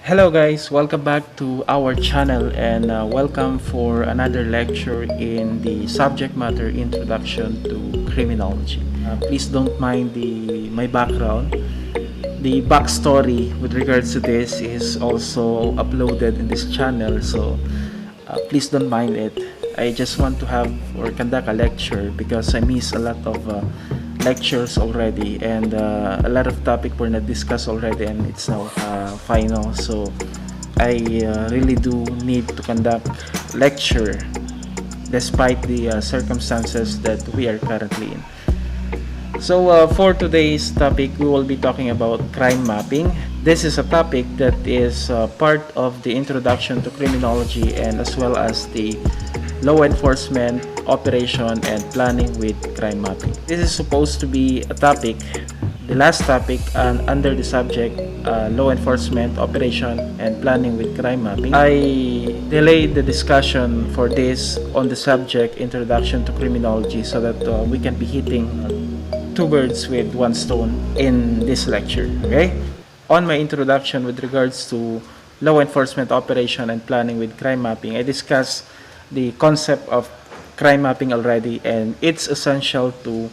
Hello guys, welcome back to our channel and welcome for another lecture in the subject matter introduction to criminology. Please don't mind my background. The backstory with regards to this is also uploaded in this channel, so please don't mind it. I just want to have or conduct a lecture because I miss a lot of lectures already, and a lot of topic were not discussed already, and it's now final. So I really do need to conduct lecture despite the circumstances that we are currently in. So for today's topic, we will be talking about crime mapping. This is a topic that is part of the introduction to criminology and as well as the law enforcement operation and planning with crime mapping. This is supposed to be a topic, the last topic under the subject law enforcement operation and planning with crime mapping. I delayed the discussion for this on the subject introduction to criminology so that we can be hitting two birds with one stone in this lecture. Okay, on my introduction with regards to law enforcement operation and planning with crime mapping, I discussed the concept of crime mapping already, and it's essential to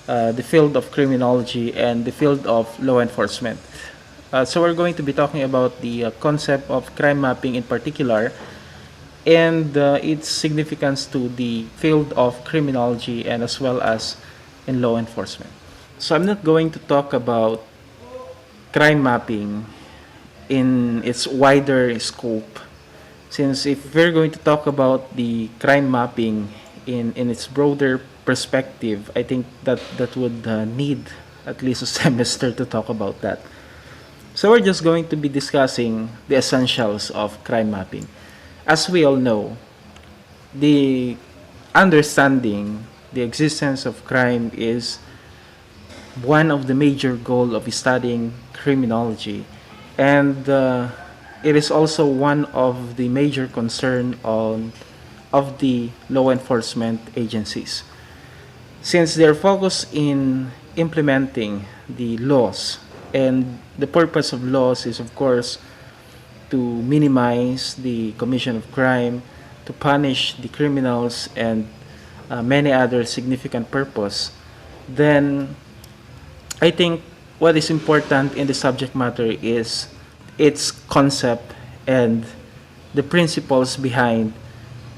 the field of criminology and the field of law enforcement. So we're going to be talking about the concept of crime mapping in particular and its significance to the field of criminology and as well as in law enforcement. So I'm not going to talk about crime mapping in its wider scope, since if we're going to talk about the crime mapping in its broader perspective, I think that would need at least a semester to talk about that. So we're just going to be discussing the essentials of crime mapping. As we all know, the understanding the existence of crime is one of the major goals of studying criminology, and it is also one of the major concern of the law enforcement agencies, since they're focused in implementing the laws, and the purpose of laws is of course to minimize the commission of crime, to punish the criminals, and many other significant purpose. Then I think what is important in the subject matter is its concept and the principles behind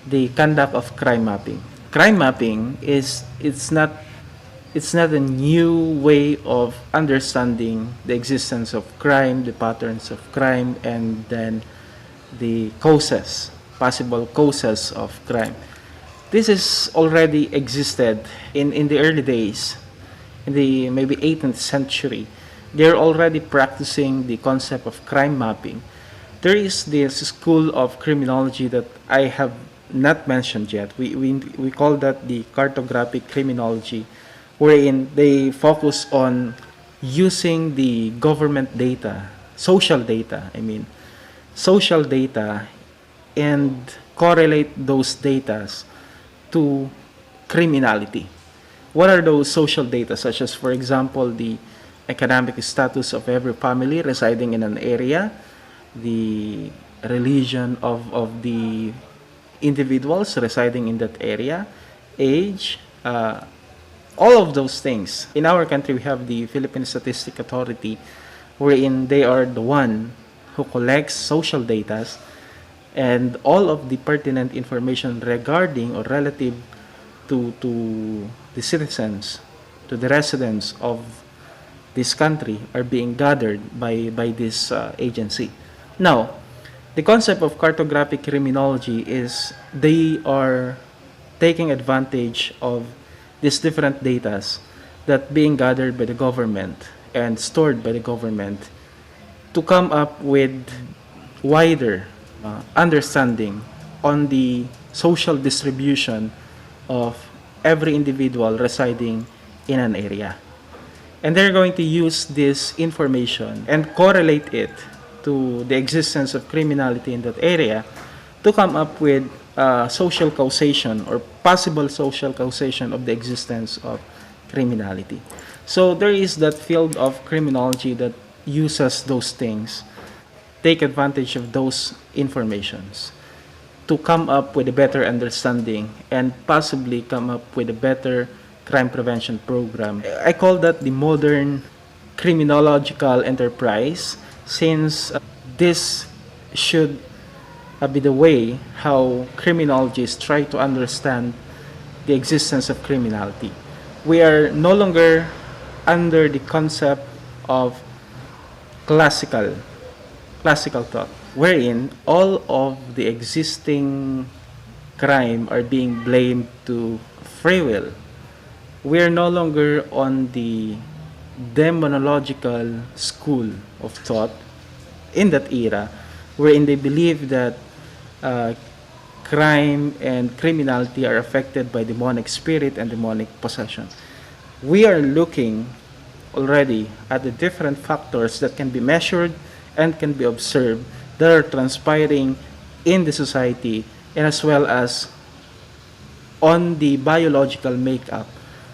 the conduct of crime mapping. Crime mapping is it's not a new way of understanding the existence of crime, the patterns of crime, and then the causes, possible causes of crime. This is already existed in the early days, in the maybe 18th century. They're already practicing the concept of crime mapping. There is this school of criminology that I have not mentioned yet. We call that the cartographic criminology, wherein they focus on using the government data, social data, and correlate those data to criminality. What are those social data, such as, for example, the economic status of every family residing in an area, the religion of the individuals residing in that area, age, all of those things. In our country, we have the Philippine Statistic Authority, wherein they are the one who collects social data and all of the pertinent information regarding or relative to the citizens, to the residents of this country are being gathered by this agency. Now, the concept of cartographic criminology is they are taking advantage of these different data that being gathered by the government and stored by the government to come up with wider understanding on the social distribution of every individual residing in an area. And they're going to use this information and correlate it to the existence of criminality in that area to come up with social causation or possible social causation of the existence of criminality. So there is that field of criminology that uses those things take advantage of those informations to come up with a better understanding and possibly come up with a better crime prevention program. I call that the modern criminological enterprise, since this should be the way how criminologists try to understand the existence of criminality. We are no longer under the concept of classical thought, wherein all of the existing crime are being blamed to free will. We are no longer on the demonological school of thought in that era, wherein they believe that uh, crime and criminality are affected by demonic spirit and demonic possession. We are looking already at the different factors that can be measured and can be observed that are transpiring in the society, and as well as on the biological makeup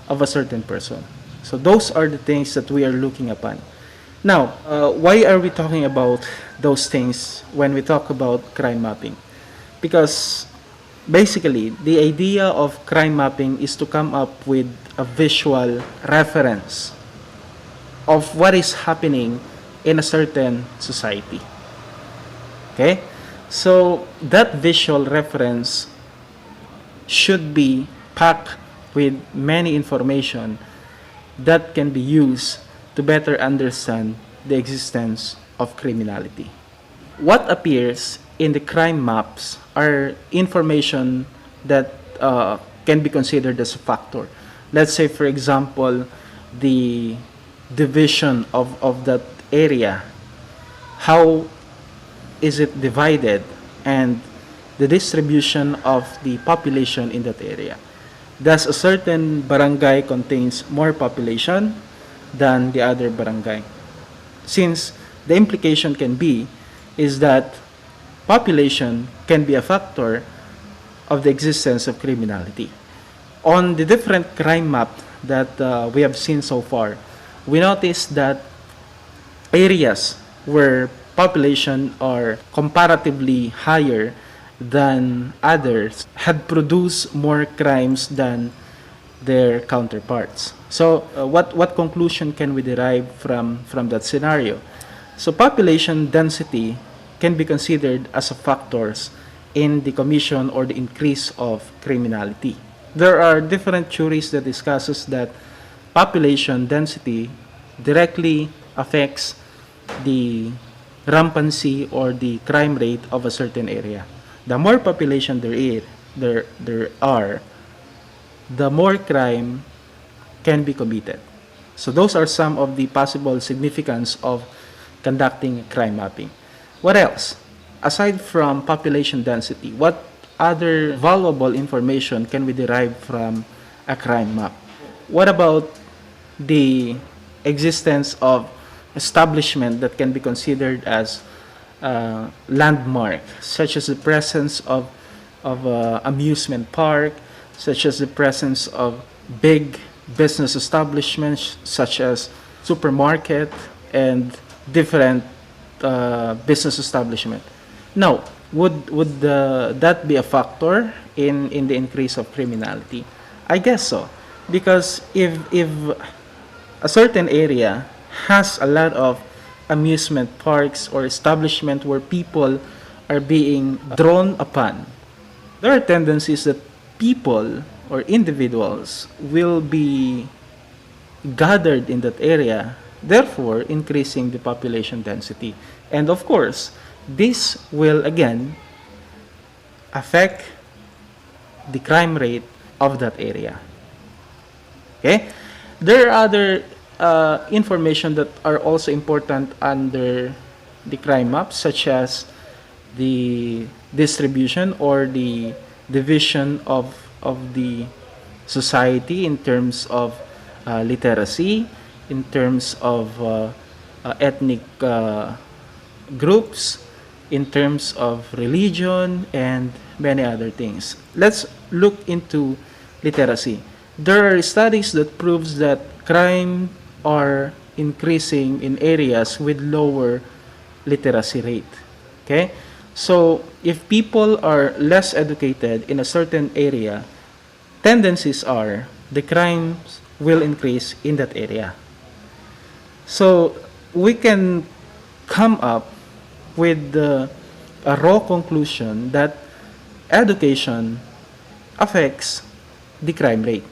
of a certain person. So those are the things that we are looking upon. Now, why are we talking about those things when we talk about crime mapping? Because basically, the idea of crime mapping is to come up with a visual reference of what is happening in a certain society. Okay? So that visual reference should be packed with many information that can be used to better understand the existence of criminality. What appears in the crime maps are information that can be considered as a factor. Let's say, for example, the division of that area. How is it divided, and the distribution of the population in that area. Does a certain barangay contains more population than the other barangay? Since the implication can be is that population can be a factor of the existence of criminality. On the different crime map that we have seen so far, we notice that areas where population are comparatively higher than others had produced more crimes than their counterparts. So what conclusion can we derive from that scenario? So population density can be considered as a factors in the commission or the increase of criminality. There are different theories that discusses that population density directly affects the rampancy or the crime rate of a certain area. The more population there are, the more crime can be committed. So those are some of the possible significance of conducting crime mapping. What else? Aside from population density, what other valuable information can we derive from a crime map? What about the existence of establishment that can be considered as landmark, such as the presence of amusement park, such as the presence of big business establishments such as supermarket and different business establishment. Now, would that be a factor in the increase of criminality? I guess so, because if a certain area has a lot of amusement parks or establishment where people are being drawn upon, there are tendencies that people or individuals will be gathered in that area, therefore increasing the population density. And of course, this will again affect the crime rate of that area. Okay? There are other information that are also important under the crime map, such as the distribution or the division of the society in terms of literacy, in terms of ethnic groups, in terms of religion, and many other things. Let's look into literacy. There are studies that proves that crime are increasing in areas with lower literacy rate. Okay? So, if people are less educated in a certain area, tendencies are the crimes will increase in that area. So, we can come up with a raw conclusion that education affects the crime rate.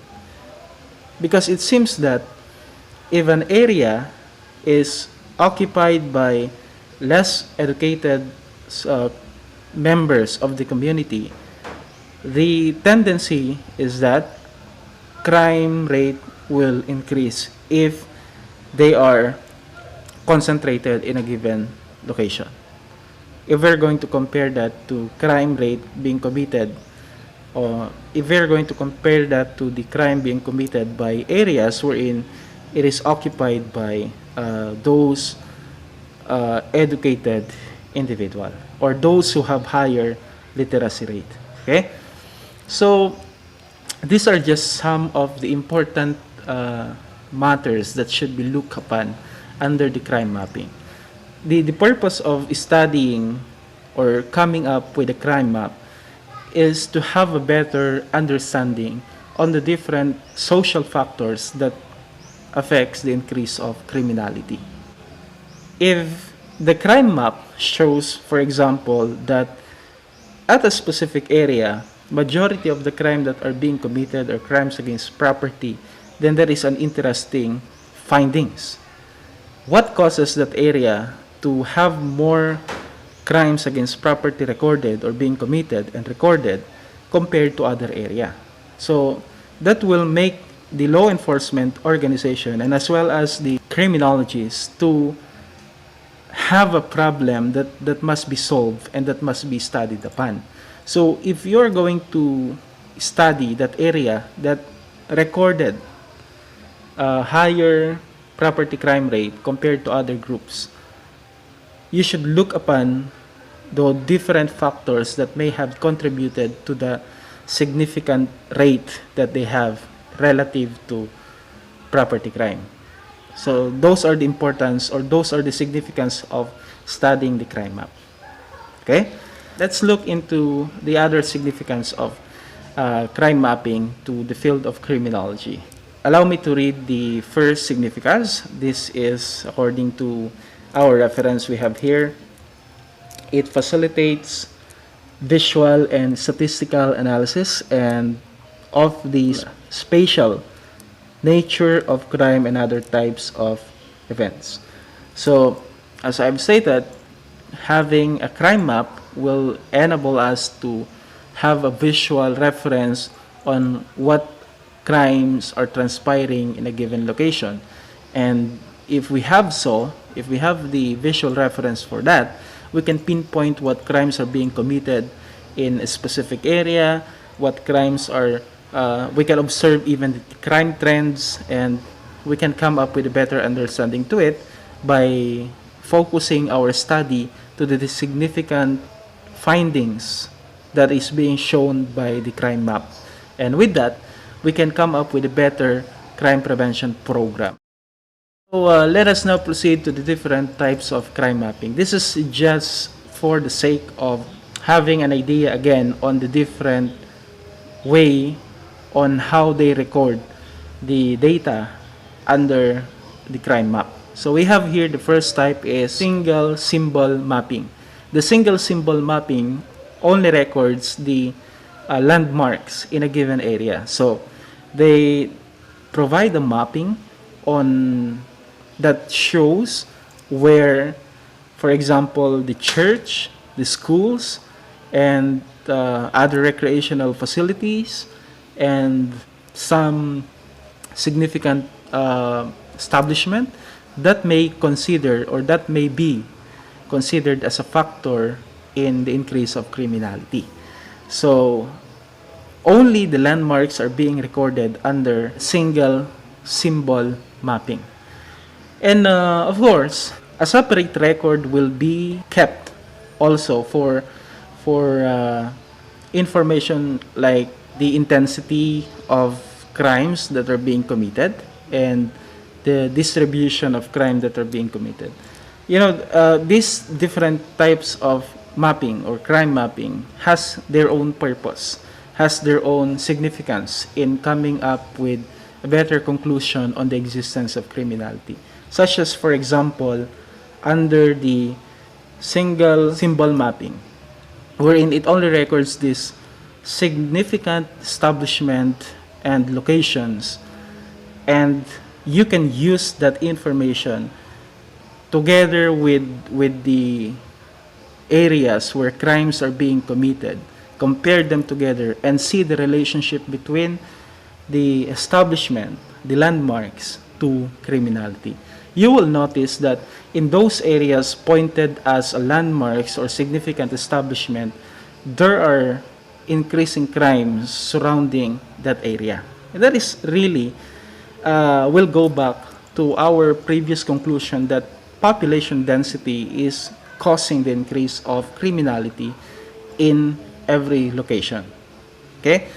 Because it seems that if an area is occupied by less educated uh, members of the community, the tendency is that crime rate will increase if they are concentrated in a given location. If we're going to compare that to crime rate being committed, or if we're going to compare that to the crime being committed by areas wherein it is occupied by those educated individual or those who have higher literacy rate. Okay, so these are just some of the important matters that should be looked upon under the crime mapping. The purpose of studying or coming up with a crime map is to have a better understanding on the different social factors that affects the increase of criminality. If the crime map shows, for example, that at a specific area, majority of the crime that are being committed are crimes against property, then there is an interesting findings. What causes that area to have more crimes against property recorded or being committed and recorded compared to other area? So that will make the law enforcement organization and as well as the criminologists to have a problem that must be solved and that must be studied upon. So if you're going to study that area that recorded a higher property crime rate compared to other groups, you should look upon the different factors that may have contributed to the significant rate that they have relative to property crime. So those are the importance or those are the significance of studying the crime map. Okay, let's look into the other significance of crime mapping to the field of criminology. Allow me to read the first significance. This is according to our reference we have here. It facilitates visual and statistical analysis and of the spatial nature of crime and other types of events. So, as I've stated, having a crime map will enable us to have a visual reference on what crimes are transpiring in a given location. And if we have the visual reference for that, we can pinpoint what crimes are being committed in a specific area, what crimes are, we can observe even the crime trends, and we can come up with a better understanding to it by focusing our study to the significant findings that is being shown by the crime map. And with that, we can come up with a better crime prevention program. So let us now proceed to the different types of crime mapping. This is just for the sake of having an idea again on the different way on how they record the data under the crime map. So we have here the first type is single symbol mapping. The single symbol mapping only records the landmarks in a given area. So they provide a mapping on that shows where, for example, the church, the schools, and other recreational facilities, and some significant establishment that may consider or that may be considered as a factor in the increase of criminality. So only the landmarks are being recorded under single symbol mapping. And of course, a separate record will be kept also for information like the intensity of crimes that are being committed and the distribution of crime that are being committed. These different types of mapping or crime mapping has their own purpose, has their own significance in coming up with a better conclusion on the existence of criminality. Such as, for example, under the single symbol mapping, wherein it only records this significant establishment and locations, and you can use that information together with the areas where crimes are being committed, compare them together and see the relationship between the establishment, the landmarks to criminality. You will notice that in those areas pointed as landmarks or significant establishment, there are increasing crimes surrounding that area. And that is really will go back to our previous conclusion that population density is causing the increase of criminality in every location. Okay?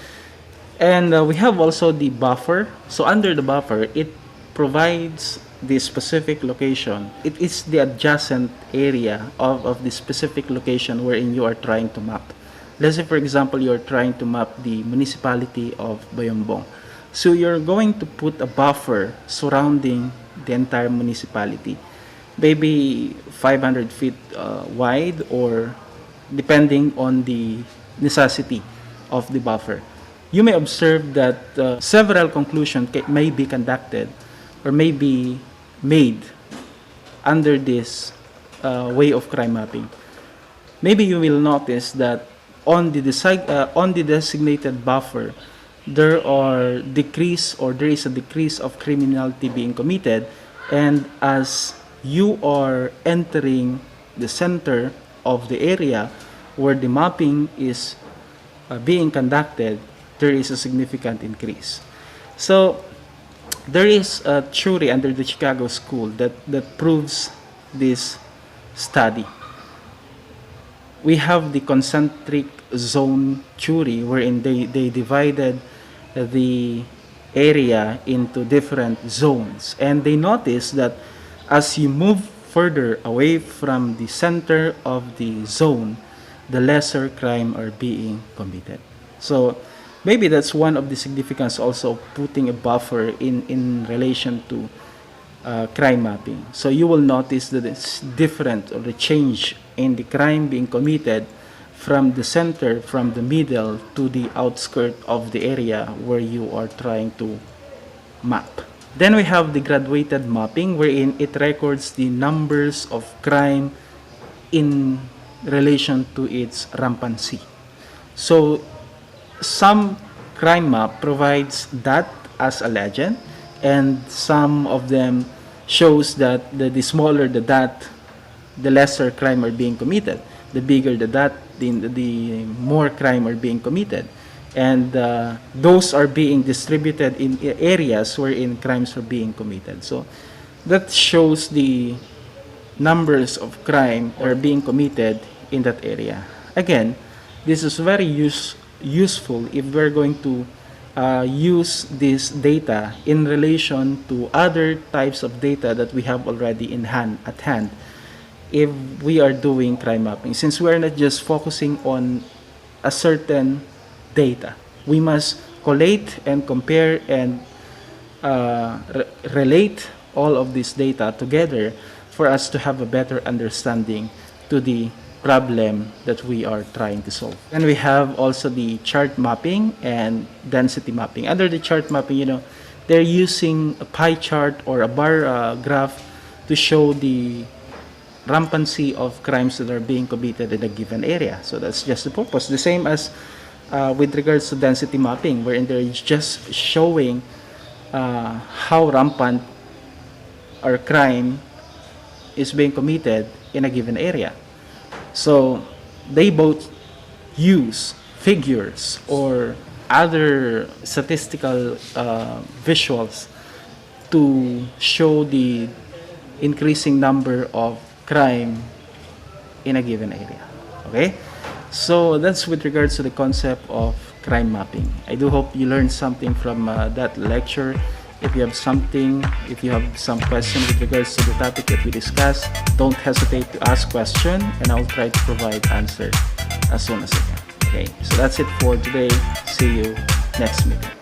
And we have also the buffer. So under the buffer, it provides the specific location. It is the adjacent area of the specific location wherein you are trying to map. Let's say, for example, you are trying to map the municipality of Bayombong. So you're going to put a buffer surrounding the entire municipality, maybe 500 feet wide, or depending on the necessity of the buffer. You may observe that several conclusions may be conducted or may be made under this way of crime mapping. Maybe you will notice that on the designated buffer, there is a decrease of criminality being committed, and as you are entering the center of the area where the mapping is being conducted, there is a significant increase. So there is a theory under the Chicago School that proves this study. We have the concentric zone theory, wherein they divided the area into different zones, and they noticed that as you move further away from the center of the zone, the lesser crime are being committed. So maybe that's one of the significance also of putting a buffer in relation to crime mapping. So you will notice that it's different, or the change in the crime being committed from the center, from the middle to the outskirt of the area where you are trying to map. Then we have the graduated mapping, wherein it records the numbers of crime in relation to its rampancy. So some crime map provides that as a legend, and some of them shows that the smaller the dot, the lesser crime are being committed. The bigger the dot, the more crime are being committed. And those are being distributed in areas wherein crimes are being committed. So that shows the numbers of crime are being committed in that area. Again, this is very useful if we're going to use this data in relation to other types of data that we have already at hand if we are doing crime mapping. Since we're not just focusing on a certain data, we must collate and compare and relate all of this data together for us to have a better understanding to the problem that we are trying to solve. And we have also the chart mapping and density mapping. Under the chart mapping, they're using a pie chart or a bar graph to show the rampancy of crimes that are being committed in a given area. So that's just the purpose. The same as with regards to density mapping, wherein they're just showing how rampant or crime is being committed in a given area. So they both use figures or other statistical visuals to show the increasing number of crime in a given area. Okay? So that's with regards to the concept of crime mapping. I do hope you learned something from that lecture, If you have some question with regards to the topic that we discussed, don't hesitate to ask question, and I'll try to provide answer as soon as I can. Okay, so that's it for today. See you next meeting.